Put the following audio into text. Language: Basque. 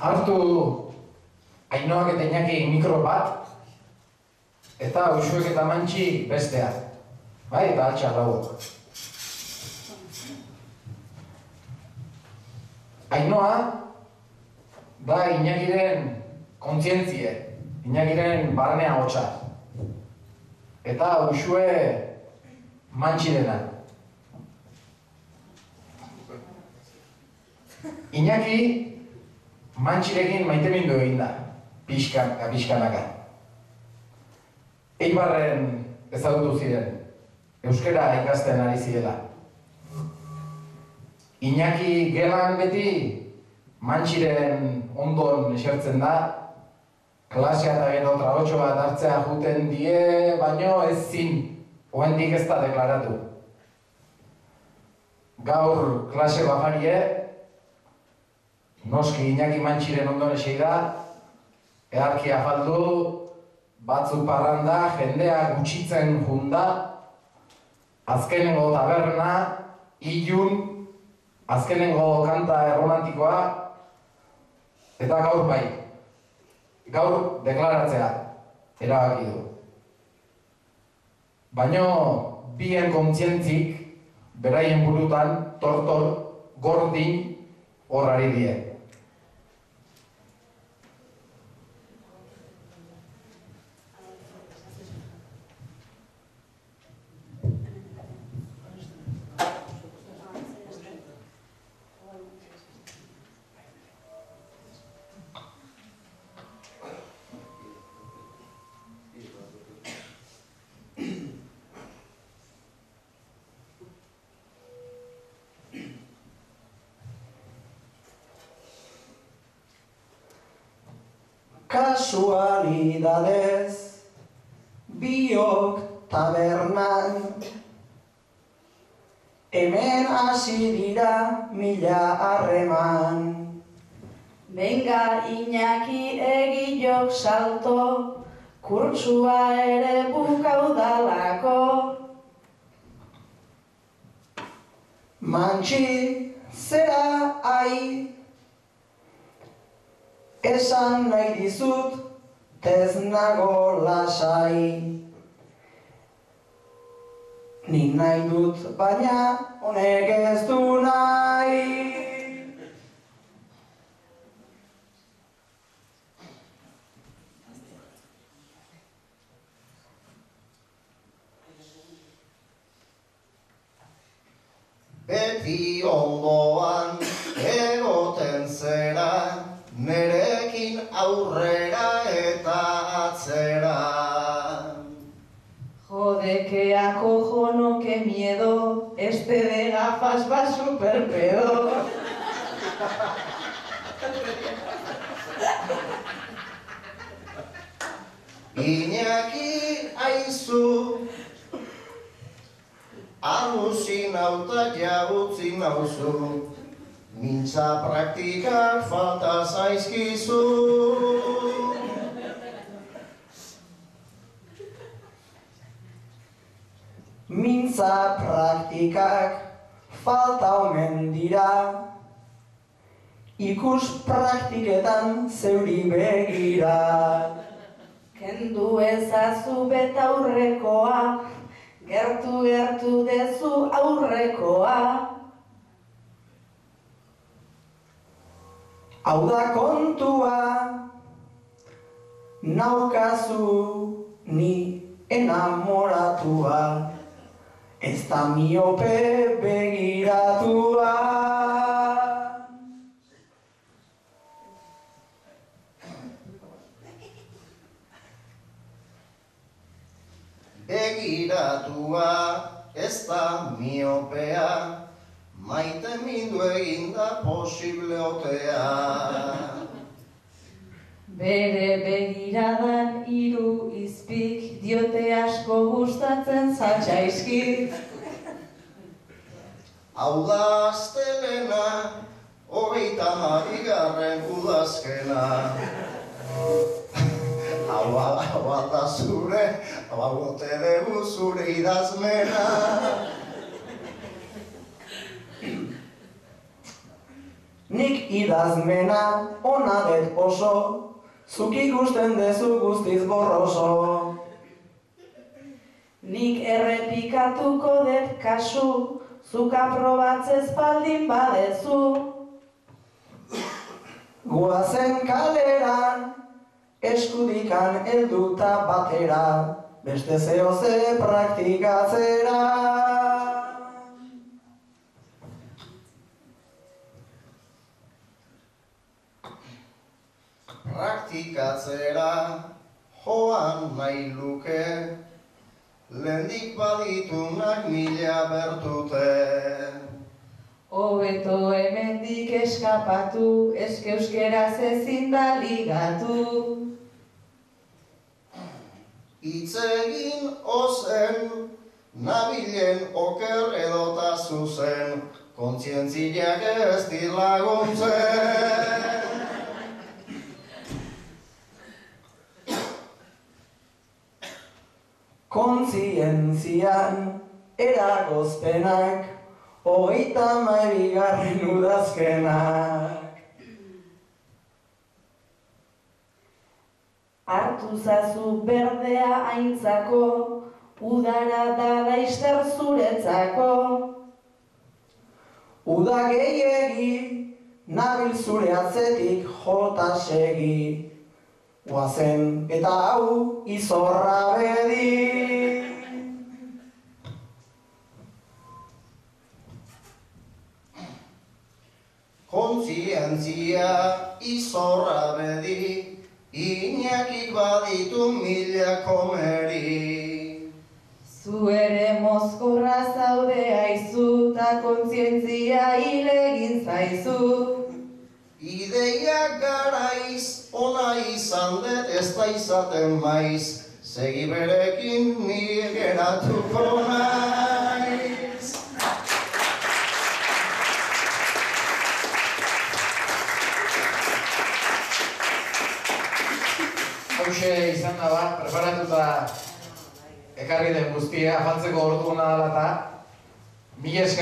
Hartu Ainoak eta Iñaki mikro bat, eta Uxuek eta Mantxi bestea. Bai, eta altxa lauok. Ainoa da Iñakiren kontzientzie, Iñakiren barnea hotxa. Eta Uxue Mantxirena. Iñaki Mantxirekin maitemindu egin da, pixkanaka. Eibarren ezagutu ziren, euskara ikasten ari zirela. Iñaki gelan beti Mantxiren ondon esertzen da, klasea eta gero trabotxo bat hartzea juten die, baino ez zin, oendik ez da deklaratu. Gaur klase bafarie, noski Iñaki Mantxiren ondon esei da, eharkia faldu, batzuk parranda, jendea gutxitzen junda, azkenengo taberna, ilun, azkenengo kanta erromantikoa, eta gaur bai. Gaur deklaratzea erabaki du. Baino bien kontzientzik, beraien burutan, tortor, gordin, horrari die. Kasualidadez, biok tabernan, hemen hasi dira mila harreman. Benga Iñaki egilok salto, kurtsua ere bukaudalako. Mantxi, zera ai, esan nahi dizut, tez nago lasai. Nik nahi dut, baina honek ez du nahi. Beti ondoan egoten zera, nerekin aurrera eta atzera. Jode, que acojono, que miedo, este de gafas va super pedo. Iñaki aizu, alusi nauta jagutzi nauzu, mintza praktikak falta zaizkizu. Mintza praktikak falta omen dira, ikus praktiketan zeuri begira. Kendu ezazu betaurrekoa, gertu dezu aurrekoa. Hau da kontua, naukazu ni enamoratua, ez da miope begiratua. Begiratua ez da miopea, maite mindu eginda posible otea. Bere begiradan hiru izpik diote asko gustatzen zatzaizkit. Hau da astelena, 30. udazkena. Hau da zure, hau bote dugu zure idazmena. nik idazmena ona det oso, zuk ikusten dezu guztiz borroso. Nik errepikatuko det kasu, zuk aprobatzez baldin badezu. Guazen kalera, eskudikan helduta batera, beste zehoze praktikatzera. Praktikatzera joan nahi luke, lehendik baditunak mila bertute. Hobeto hemendik eskapatu, eske euskeraz ezin da ligatu. Hitz egin ozen, nabilen oker edota zuzen, kontzientziak ez dit laguntzen. Kontzientzian eragozpenak, 32. udazkenak. Hartu zazu berdea aintzako, udara da laizter zuretzako. Uda gehiegi, nabil zure atzetik jota segi. Guazen eta hau izorra bedi. Kontzientzia izorra bedi, Iñakik baditu mila komeri. Zu ere mozkorra zaude aizu, ta kontzientzia hil egin zaizu. Ideiak garaiz, ona izan dut ez da izaten maiz, segi berekin ni geratuko naiz. Hauxe izan da bat, preparatuta ekarri den guztia, afaltzeko orduan adala eta, mila esker.